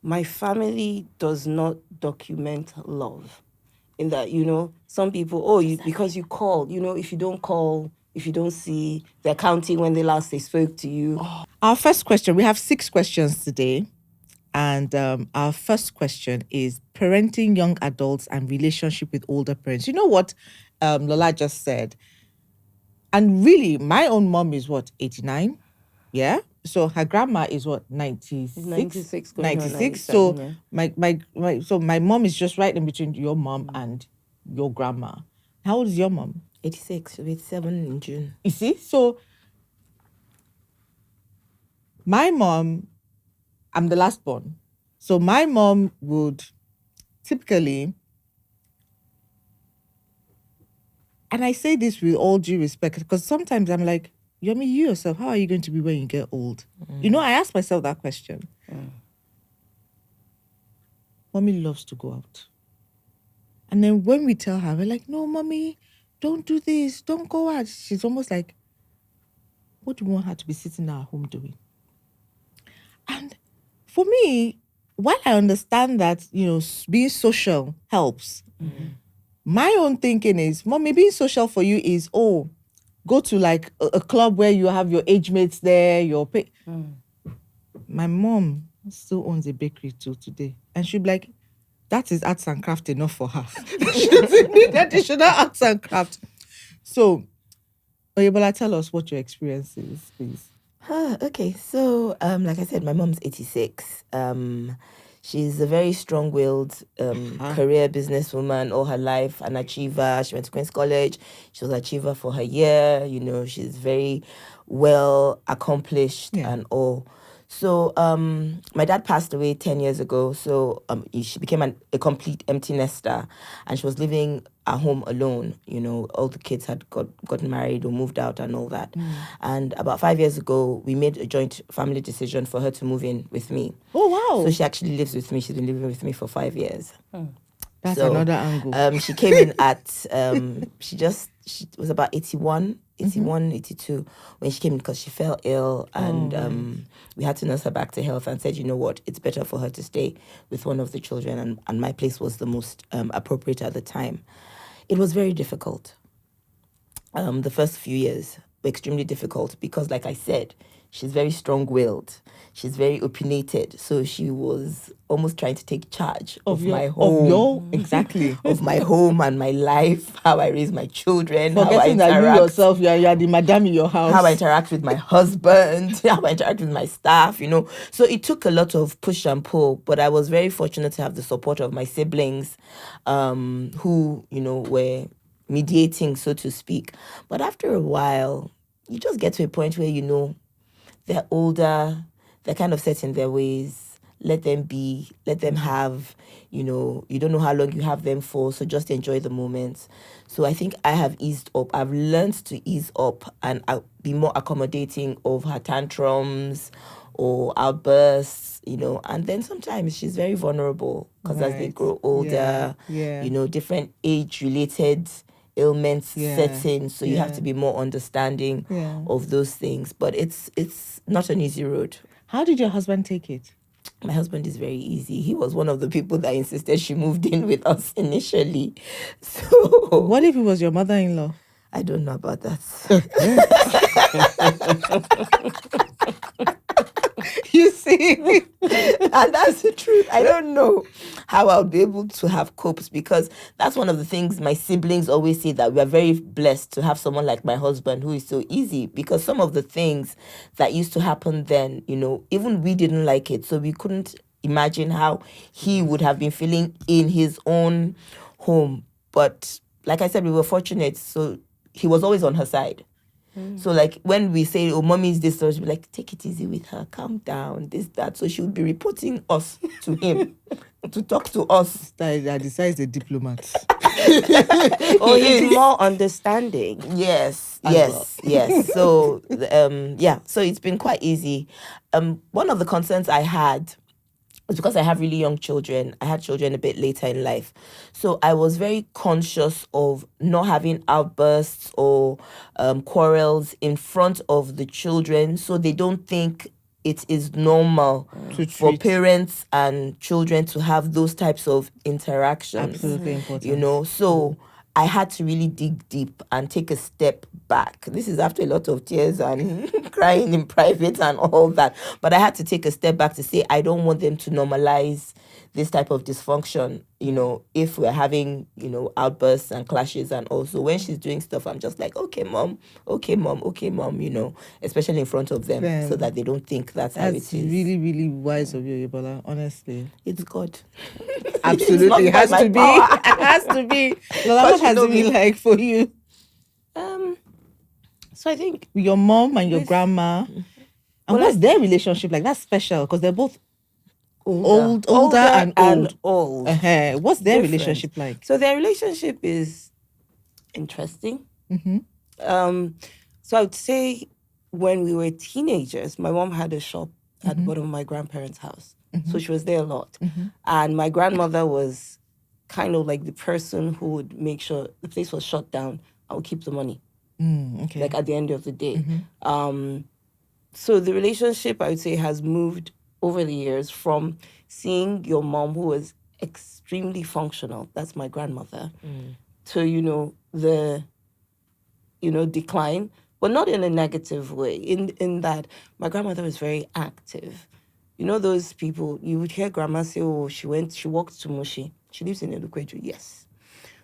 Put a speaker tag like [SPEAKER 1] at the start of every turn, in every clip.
[SPEAKER 1] My family does not document love. In that, some people, because you call, if you don't call, if you don't see, they're counting when they spoke to you.
[SPEAKER 2] Our first question, we have 6 questions today. And our first question is parenting young adults and relationship with older parents. You know what Lola just said? And really, my own mom is what, 89? Yeah. So her grandma is what, 96?
[SPEAKER 1] 96 going on
[SPEAKER 2] 96.
[SPEAKER 1] 97,
[SPEAKER 2] So
[SPEAKER 1] yeah.
[SPEAKER 2] my mom is just right in between your mom and your grandma. How old is your mom?
[SPEAKER 1] 86, 87 in June.
[SPEAKER 2] You see? So my mom, I'm the last born. So my mom would typically, and I say this with all due respect, because sometimes I'm like, Yomi, you yourself, how are you going to be when you get old? I ask myself that question. Mommy loves to go out. And then when we tell her, we're like, no, mommy, don't do this, don't go out. She's almost like, what do you want her to be sitting at home doing? And for me, while I understand that, being social helps, my own thinking is, mommy, being social for you is, go to like a club where you have your age mates there, My mom still owns a bakery till today. And she'll be like, that is arts and craft enough for her. She doesn't need additional arts and craft. So, Oyebola, tell us what your experience is, please.
[SPEAKER 1] Okay, so like I said, my mom's 86. She's a very strong-willed career businesswoman all her life, an achiever. She went to Queen's College. She was an achiever for her year. She's very well accomplished and all. So my dad passed away 10 years ago. So she became a complete empty nester, and she was living at home alone. All the kids had gotten married or moved out and all that. And about 5 years ago, we made a joint family decision for her to move in with me.
[SPEAKER 2] Oh, wow.
[SPEAKER 1] So she actually lives with me. She's been living with me for 5 years.
[SPEAKER 2] That's another angle.
[SPEAKER 1] She came in at, she was about 81, 82 when she came in because she fell ill, and we had to nurse her back to health and said, you know what, it's better for her to stay with one of the children, and my place was the most appropriate at the time. It was very difficult. The first few years were extremely difficult because, like I said, she's very strong-willed. She's very opinionated. So she was almost trying to take charge of my home.
[SPEAKER 2] Exactly.
[SPEAKER 1] Of my home and my life, how I raise my children,
[SPEAKER 2] Forgetting
[SPEAKER 1] how I interact.
[SPEAKER 2] That you yourself, you are the madam in your house.
[SPEAKER 1] How I interact with my husband, how I interact with my staff, So it took a lot of push and pull, but I was very fortunate to have the support of my siblings who, were mediating, so to speak. But after a while, you just get to a point where, they're older, they're kind of set in their ways. Let them be, let them have, you don't know how long you have them for, so just enjoy the moments. So I think I have eased up. I've learned to ease up and be more accommodating of her tantrums or outbursts, and then sometimes she's very vulnerable because as they grow older, different age-related ailments set in, so you have to be more understanding of those things. But it's not an easy road.
[SPEAKER 2] How did your husband take it?
[SPEAKER 1] My husband is very easy. He was one of the people that insisted she moved in with us initially. So
[SPEAKER 2] what if it was your mother-in-law?
[SPEAKER 1] I don't know about that.
[SPEAKER 2] You see?
[SPEAKER 1] And that's the truth. I don't know how I'll be able to have copes, because that's one of the things my siblings always say, that we are very blessed to have someone like my husband who is so easy, because some of the things that used to happen then, even we didn't like it. So we couldn't imagine how he would have been feeling in his own home. But like I said, we were fortunate. So he was always on her side. So like when we say, oh, mommy is this, so she'll be like, take it easy with her, calm down, this, that. So she would be reporting us to him to talk to us.
[SPEAKER 2] That decides the diplomat.
[SPEAKER 1] He's more understanding. Yes. So so it's been quite easy. One of the concerns I had was because I have really young children. I had children a bit later in life. So I was very conscious of not having outbursts or quarrels in front of the children, so they don't think it is normal
[SPEAKER 2] To
[SPEAKER 1] for
[SPEAKER 2] treat.
[SPEAKER 1] parents and children to have those types of interactions.
[SPEAKER 2] Absolutely important.
[SPEAKER 1] You know, so I had to really dig deep and take a step back. This is after a lot of tears and crying in private and all that. But I had to take a step back to say, I don't want them to normalize this type of dysfunction, you know, if we're having, you know, outbursts and clashes. And also when she's doing stuff, I'm just like, okay, mom, you know, especially in front of them,
[SPEAKER 2] Them.
[SPEAKER 1] so that they don't think that's how it
[SPEAKER 2] That's
[SPEAKER 1] is.
[SPEAKER 2] really, really wise of you, Oyebola, honestly.
[SPEAKER 1] It's God.
[SPEAKER 2] Absolutely. It
[SPEAKER 1] by
[SPEAKER 2] has
[SPEAKER 1] my
[SPEAKER 2] to be.
[SPEAKER 1] power.
[SPEAKER 2] It has to be. Lola, what
[SPEAKER 1] Because you
[SPEAKER 2] has
[SPEAKER 1] know
[SPEAKER 2] it been
[SPEAKER 1] me.
[SPEAKER 2] like for you?
[SPEAKER 1] So I think
[SPEAKER 2] With your mom and your
[SPEAKER 1] With-
[SPEAKER 2] grandma. And
[SPEAKER 1] Well,
[SPEAKER 2] what's
[SPEAKER 1] I-
[SPEAKER 2] their relationship like? That's special because they're both older and old. What's their
[SPEAKER 1] Different.
[SPEAKER 2] relationship like?
[SPEAKER 1] So their relationship is interesting.
[SPEAKER 2] Mm-hmm.
[SPEAKER 1] So I would say when we were teenagers, my mom had a shop at the bottom of my grandparents' house. So she was there a lot. And my grandmother was kind of like the person who would make sure the place was shut down. I would keep the money,
[SPEAKER 2] Okay.
[SPEAKER 1] like at the end of the day. So the relationship, I would say, has moved over the years from seeing your mom, who was extremely functional, that's my grandmother, to, you know, the, you know, decline, but not in a negative way, in that my grandmother was very active. You know, those people, you would hear grandma say, oh, she walked to Mushi. She lives in Elukweju, yes.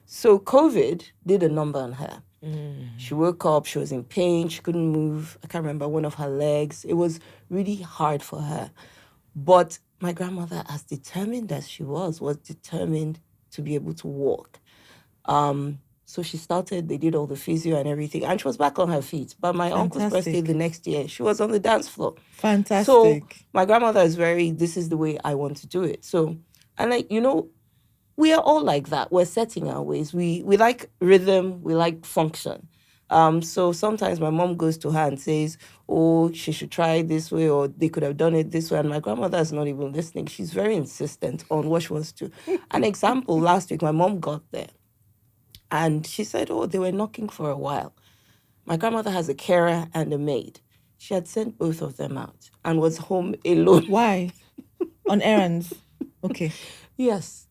[SPEAKER 1] So COVID did a number on her. She woke up, she was in pain, she couldn't move. I can't remember one of her legs. It was really hard for her. But my grandmother, as determined as she was determined to be able to walk. So she started, they did all the physio and everything, and she was back on her feet. But my uncle's birthday the next year, she was on the dance floor.
[SPEAKER 2] Fantastic.
[SPEAKER 1] So my grandmother is this is the way I want to do it. So, and like, you know, we are all like that. We're setting our ways. We like rhythm. We like function. So sometimes my mom goes to her and says, oh, she should try it this way, or they could have done it this way. And my grandmother is not even listening. She's very insistent on what she wants to. An example, last week, my mom got there and she said, oh, they were knocking for a while. My grandmother has a carer and a maid. She had sent both of them out and was home alone.
[SPEAKER 2] Why? On errands. Okay.
[SPEAKER 1] Yes.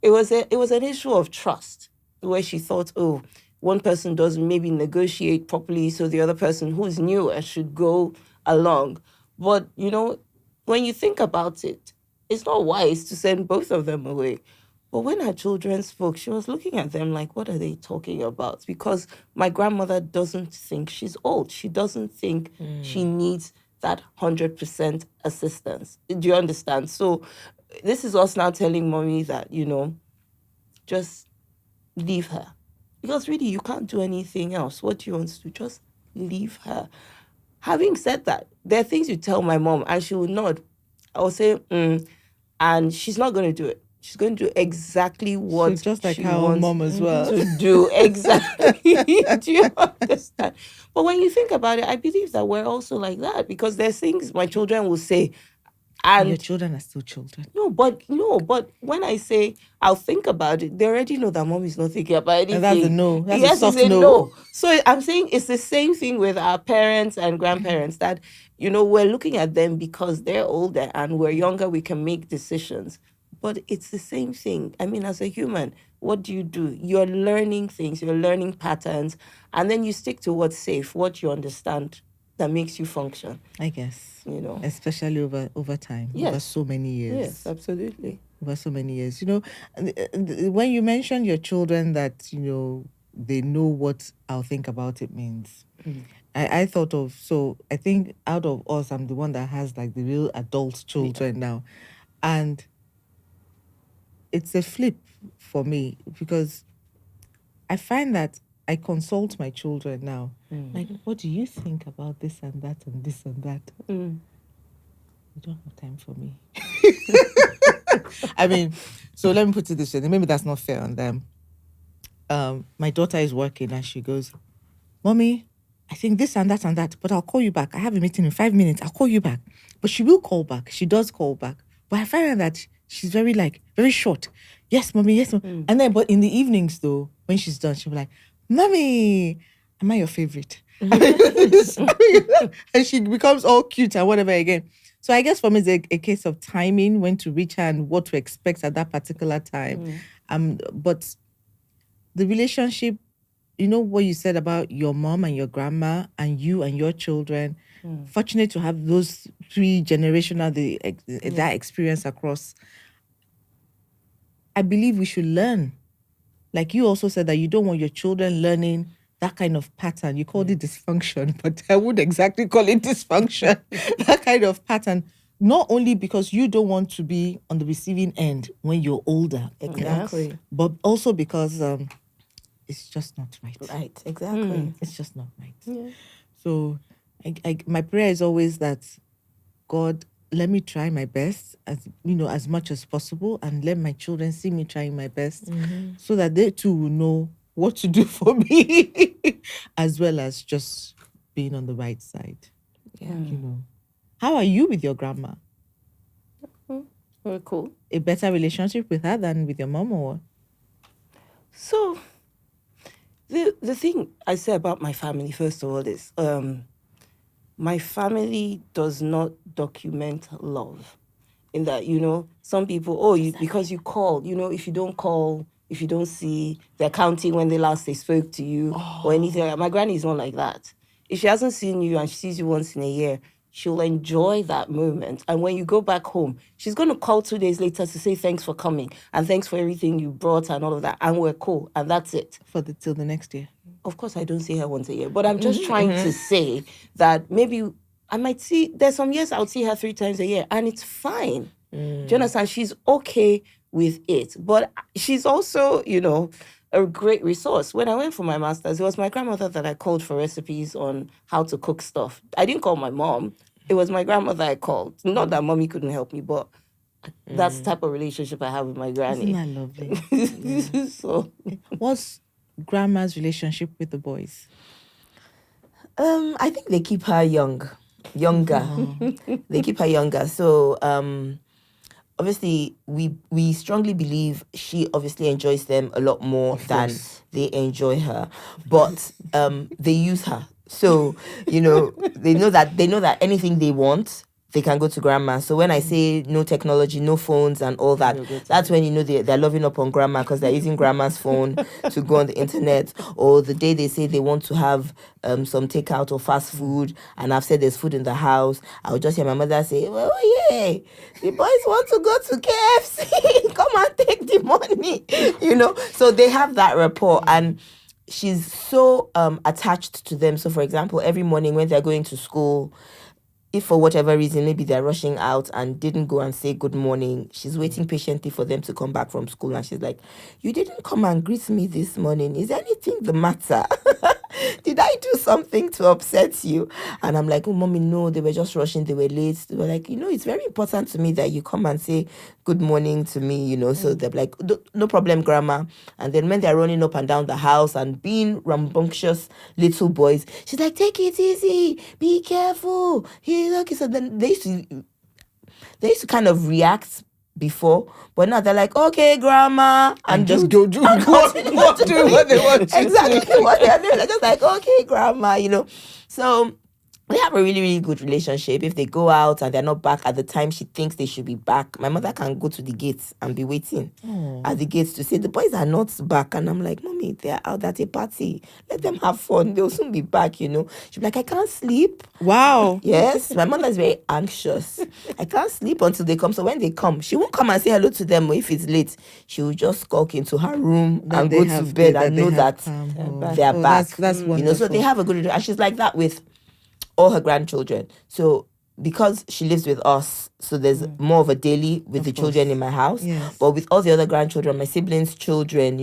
[SPEAKER 1] It was an issue of trust, where she thought, oh, one person doesn't maybe negotiate properly, so the other person who's newer should go along. But, you know, when you think about it, it's not wise to send both of them away. But when her children spoke, she was looking at them like, what are they talking about? Because my grandmother doesn't think she's old. She doesn't think she needs that 100% assistance. Do you understand? So this is us now telling mommy that, you know, just leave her. Because really, you can't do anything else. What do you want to do? Just leave her. Having said that, there are things you tell my mom and she will nod. I will say, and she's not going to do it. She's going to do exactly what
[SPEAKER 2] So just like
[SPEAKER 1] she
[SPEAKER 2] our
[SPEAKER 1] wants
[SPEAKER 2] mom as well.
[SPEAKER 1] to do. Exactly. Do you understand? But when you think about it, I believe that we're also like that, because there's things my children will say, and
[SPEAKER 2] your children are still children.
[SPEAKER 1] No, but when I say I'll think about it, they already know that mom is not thinking about anything.
[SPEAKER 2] And that's a no. That's
[SPEAKER 1] yes,
[SPEAKER 2] a soft
[SPEAKER 1] it's a
[SPEAKER 2] no.
[SPEAKER 1] no. So I'm saying it's the same thing with our parents and grandparents, that, you know, we're looking at them because they're older and we're younger, we can make decisions. But it's the same thing. I mean, as a human, what do? You're learning things, you're learning patterns, and then you stick to what's safe, what you understand that makes you function.
[SPEAKER 2] I guess.
[SPEAKER 1] You know.
[SPEAKER 2] Especially over time.
[SPEAKER 1] Yes.
[SPEAKER 2] Over so many years.
[SPEAKER 1] Yes, absolutely.
[SPEAKER 2] Over so many years. You know, when you mention your children that, you know, they know what I'll think about it means. I thought of, so I think out of us, I'm the one that has like the real adult children now. And it's a flip for me, because I find that I consult my children now. Like, what do you think about this and that and this and that? You don't have time for me. I mean, so let me put it this way. Maybe that's not fair on them. My daughter is working and she goes, Mommy, I think this and that, but I'll call you back. I have a meeting in 5 minutes. I'll call you back. But she will call back. She does call back. But I find that she's very short. Yes, Mommy, yes, And then, but in the evenings though, when she's done, she'll be like, Mommy, am I your favorite? And she becomes all cute and whatever again. So I guess for me, it's a case of timing, when to reach her and what to expect at that particular time. But the relationship, you know what you said about your mom and your grandma and you and your children. Fortunate to have those three generational that experience across. I believe we should learn. Like you also said that you don't want your children learning that kind of pattern. You called it dysfunction, but I wouldn't exactly call it dysfunction. That kind of pattern. Not only because you don't want to be on the receiving end when you're older,
[SPEAKER 1] Exactly.
[SPEAKER 2] but also because it's just not right.
[SPEAKER 1] Right, exactly.
[SPEAKER 2] It's just not right. So my prayer is always that God, let me try my best as much as possible, and let my children see me trying my best, so that they too will know what to do for me, as well as just being on the right side.
[SPEAKER 1] Yeah.
[SPEAKER 2] How are you with your grandma?
[SPEAKER 3] Very cool.
[SPEAKER 2] A better relationship with her than with your mom, or?
[SPEAKER 3] So, the thing I say about my family, first of all, is my family does not document love. In that, some people, because you call, if you don't call, if you don't see, they're counting when last they spoke to you or anything. My granny is not like that. If she hasn't seen you and she sees you once in a year, she'll enjoy that moment. And when you go back home, she's going to call 2 days later to say thanks for coming and thanks for everything you brought and all of that. And we're cool. And that's it.
[SPEAKER 2] Till the next year.
[SPEAKER 3] Of course, I don't see her once a year, but I'm just trying to say that maybe I might there's some years I'll see her 3 times a year, and it's fine. Do you understand? She's okay with it. But she's also, a great resource. When I went for my master's, it was my grandmother that I called for recipes on how to cook stuff. I didn't call my mom. It was my grandmother I called. Not that mommy couldn't help me, but that's the type of relationship I have with my granny.
[SPEAKER 2] Isn't that lovely?
[SPEAKER 3] So,
[SPEAKER 2] what's grandma's relationship with the boys?
[SPEAKER 1] I think they keep her younger. They keep her younger. So obviously we strongly believe she obviously enjoys them a lot more than they enjoy her, but they use her. So they know that anything they want, they can go to grandma. So when I say no technology, no phones and all that, that's when they're loving up on grandma, because they're using grandma's phone to go on the internet. Or the day they say they want to have some takeout or fast food, and I've said there's food in the house, I'll just hear my mother say, "Oh yeah, the boys want to go to KFC. Come and take the money." So they have that rapport, and she's so attached to them. So for example, every morning when they're going to school, if for whatever reason maybe they're rushing out and didn't go and say good morning, she's waiting patiently for them to come back from school, and she's like, "You didn't come and greet me this morning. Is anything the matter? Did I do something to upset you?" And I'm like, "Oh, mommy, no, they were just rushing. They were late." They were like, "It's very important to me that you come and say good morning to me, So they're like, "No problem, grandma." And then when they're running up and down the house and being rambunctious little boys, she's like, "Take it easy. Be careful. He's okay." So then they used to kind of react before, but now they're like, "Okay, grandma," and
[SPEAKER 2] just go do what they want to
[SPEAKER 1] exactly what they're doing. They're just like, "Okay, grandma," So they have a really, really good relationship. If they go out and they're not back at the time she thinks they should be back, my mother can go to the gates and be waiting at the gates to say, "The boys are not back." And I'm like, "Mommy, they're out at a party. Let them have fun. They'll soon be back, She'll be like, "I can't sleep."
[SPEAKER 2] Wow.
[SPEAKER 1] Yes, my mother is very anxious. "I can't sleep until they come." So when they come, she won't come and say hello to them. Or if it's late, she will just skulk into her room and go to bed and know that they're back.
[SPEAKER 2] That's wonderful.
[SPEAKER 1] So they have a good relationship. And she's like that with all her grandchildren. So because she lives with us, so there's more of a daily with the children in my house.
[SPEAKER 2] Yes.
[SPEAKER 1] But with all the other grandchildren, my siblings' children,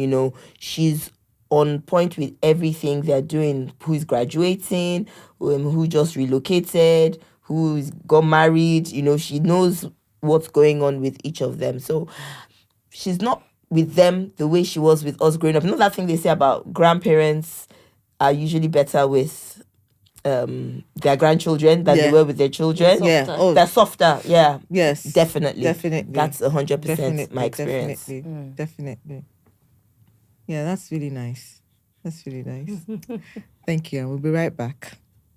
[SPEAKER 1] she's on point with everything they're doing. Who's graduating, who just relocated, who's got married. She knows what's going on with each of them. So she's not with them the way she was with us growing up. That thing they say about grandparents are usually better with their grandchildren than they were with their children. They're softer. Yeah.
[SPEAKER 2] Yes.
[SPEAKER 1] Definitely.
[SPEAKER 2] Definitely.
[SPEAKER 1] That's 100% my experience.
[SPEAKER 2] Definitely. Yeah, that's really nice. That's really nice. Thank you. And we'll be right back.